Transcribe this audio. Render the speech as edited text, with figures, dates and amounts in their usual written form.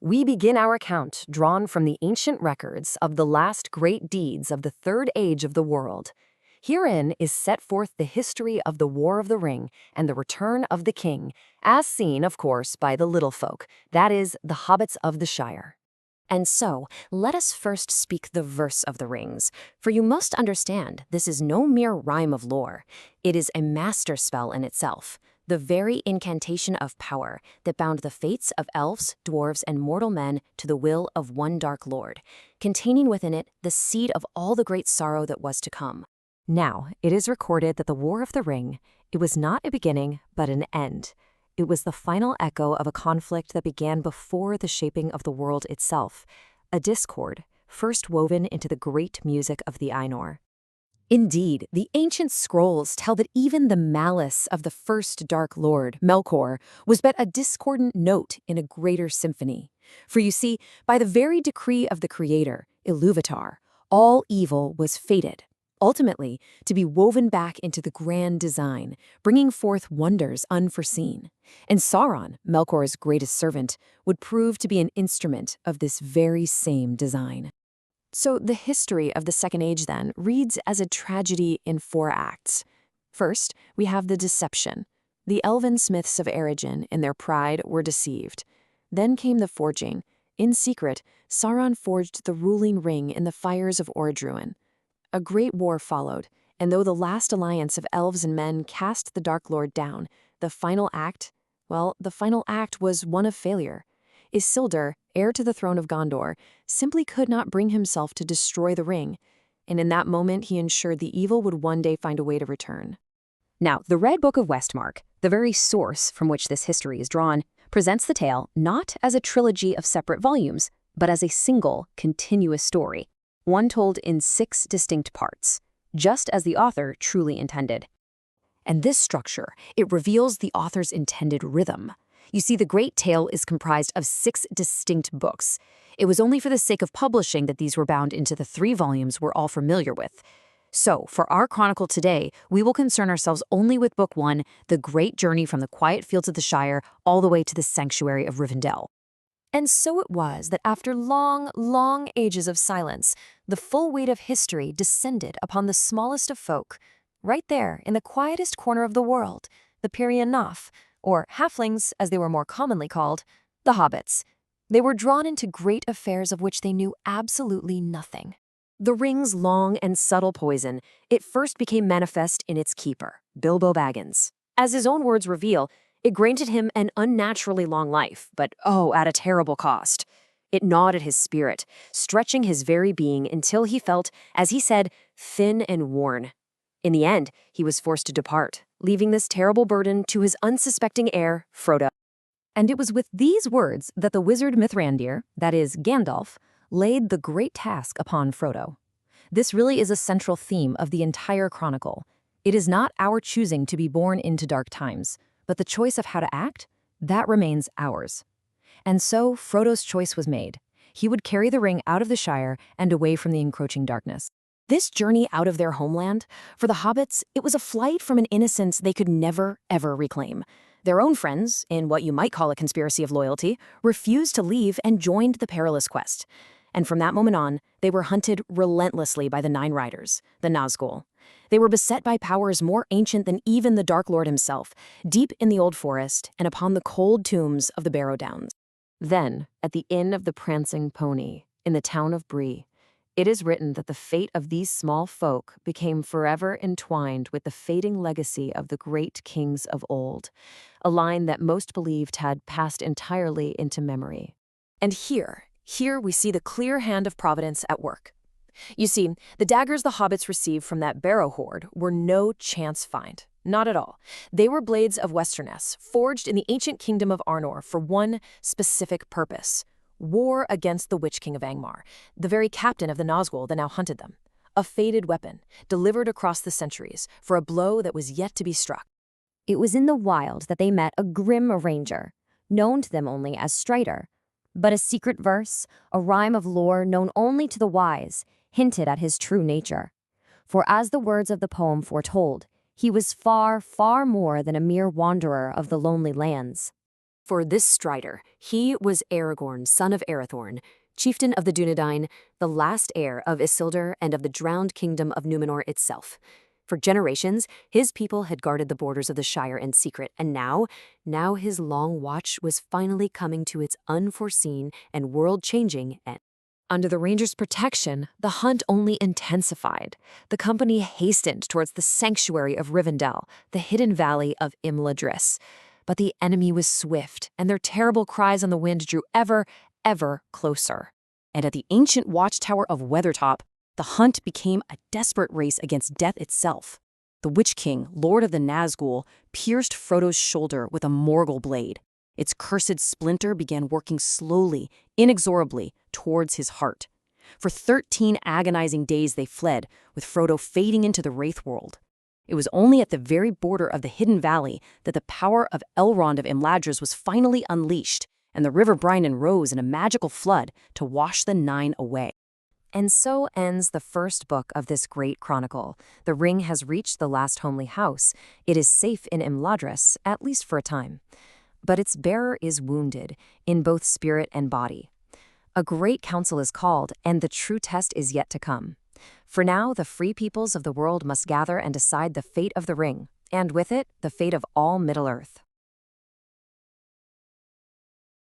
We begin our account drawn from the ancient records of the last great deeds of the third age of the world. Herein is set forth the history of the War of the Ring and the return of the king, as seen, of course, by the little folk, that is, the hobbits of the Shire. And so, let us first speak the verse of the rings, for you must understand this is no mere rhyme of lore. It is a master spell in itself, the very incantation of power that bound the fates of elves, dwarves, and mortal men to the will of one dark lord, containing within it the seed of all the great sorrow that was to come. Now, it is recorded that the War of the Ring, it was not a beginning, but an end. It was the final echo of a conflict that began before the shaping of the world itself, a discord first woven into the great music of the Ainur. Indeed, the ancient scrolls tell that even the malice of the first Dark Lord, Melkor, was but a discordant note in a greater symphony. For you see, by the very decree of the Creator, Iluvatar, all evil was fated, ultimately to be woven back into the grand design, bringing forth wonders unforeseen. And Sauron, Melkor's greatest servant, would prove to be an instrument of this very same design. So the history of the Second Age, then, reads as a tragedy in 4 acts. First, we have the deception. The elven smiths of Eredin, in their pride, were deceived. Then came the forging. In secret, Sauron forged the ruling ring in the fires of Orodruin. A great war followed, and though the last alliance of elves and men cast the Dark Lord down, the final act was one of failure. Isildur, heir to the throne of Gondor, simply could not bring himself to destroy the ring, and in that moment he ensured the evil would one day find a way to return. Now, the Red Book of Westmark, the very source from which this history is drawn, presents the tale not as a trilogy of separate volumes, but as a single, continuous story, one told in 6 distinct parts, just as the author truly intended. And this structure, it reveals the author's intended rhythm. You see, the great tale is comprised of 6 distinct books. It was only for the sake of publishing that these were bound into the 3 volumes we're all familiar with. So, for our chronicle today, we will concern ourselves only with Book 1, The Great Journey from the Quiet Fields of the Shire all the way to the Sanctuary of Rivendell. And so it was that after long, long ages of silence, the full weight of history descended upon the smallest of folk, right there in the quietest corner of the world, the Pirian Naf, or halflings, as they were more commonly called, the hobbits. They were drawn into great affairs of which they knew absolutely nothing. The ring's long and subtle poison, it first became manifest in its keeper, Bilbo Baggins. As his own words reveal, it granted him an unnaturally long life, but at a terrible cost. It gnawed at his spirit, stretching his very being until he felt, as he said, thin and worn. In the end, he was forced to depart, leaving this terrible burden to his unsuspecting heir, Frodo. And it was with these words that the wizard Mithrandir, that is, Gandalf, laid the great task upon Frodo. This really is a central theme of the entire chronicle. It is not our choosing to be born into dark times, but the choice of how to act, that remains ours. And so Frodo's choice was made. He would carry the ring out of the Shire and away from the encroaching darkness. This journey out of their homeland, for the hobbits, it was a flight from an innocence they could never, ever reclaim. Their own friends, in what you might call a conspiracy of loyalty, refused to leave and joined the perilous quest. And from that moment on, they were hunted relentlessly by the Nine Riders, the Nazgul. They were beset by powers more ancient than even the Dark Lord himself, deep in the old forest and upon the cold tombs of the Barrow Downs. Then, at the Inn of the Prancing Pony, in the town of Bree, it is written that the fate of these small folk became forever entwined with the fading legacy of the great kings of old, a line that most believed had passed entirely into memory. And here we see the clear hand of Providence at work. You see, the daggers the hobbits received from that Barrow horde were no chance find. Not at all. They were blades of Westernesse, forged in the ancient kingdom of Arnor for one specific purpose: war against the Witch King of Angmar, the very captain of the Nazgul that now hunted them. A fated weapon, delivered across the centuries, for a blow that was yet to be struck. It was in the wild that they met a grim ranger, known to them only as Strider. But a secret verse, a rhyme of lore known only to the wise, hinted at his true nature. For as the words of the poem foretold, he was far, far more than a mere wanderer of the lonely lands. For this Strider, he was Aragorn, son of Arathorn, chieftain of the Dunedain, the last heir of Isildur and of the drowned kingdom of Númenor itself. For generations, his people had guarded the borders of the Shire in secret, and now his long watch was finally coming to its unforeseen and world-changing end. Under the Rangers' protection, the hunt only intensified. The company hastened towards the sanctuary of Rivendell, the hidden valley of Imladris. But the enemy was swift, and their terrible cries on the wind drew ever closer. And at the ancient watchtower of Weathertop, the hunt became a desperate race against death itself. The Witch King, Lord of the Nazgul, pierced Frodo's shoulder with a Morgul blade. Its cursed splinter began working slowly, inexorably, towards his heart. For 13 agonizing days they fled, with Frodo fading into the Wraith world. It was only at the very border of the Hidden Valley that the power of Elrond of Imladris was finally unleashed, and the River Brynon rose in a magical flood to wash the Nine away. And so ends the first book of this great chronicle. The ring has reached the last homely house. It is safe in Imladris, at least for a time. But its bearer is wounded, in both spirit and body. A great council is called, and the true test is yet to come. For now, the free peoples of the world must gather and decide the fate of the ring, and with it, the fate of all Middle-earth.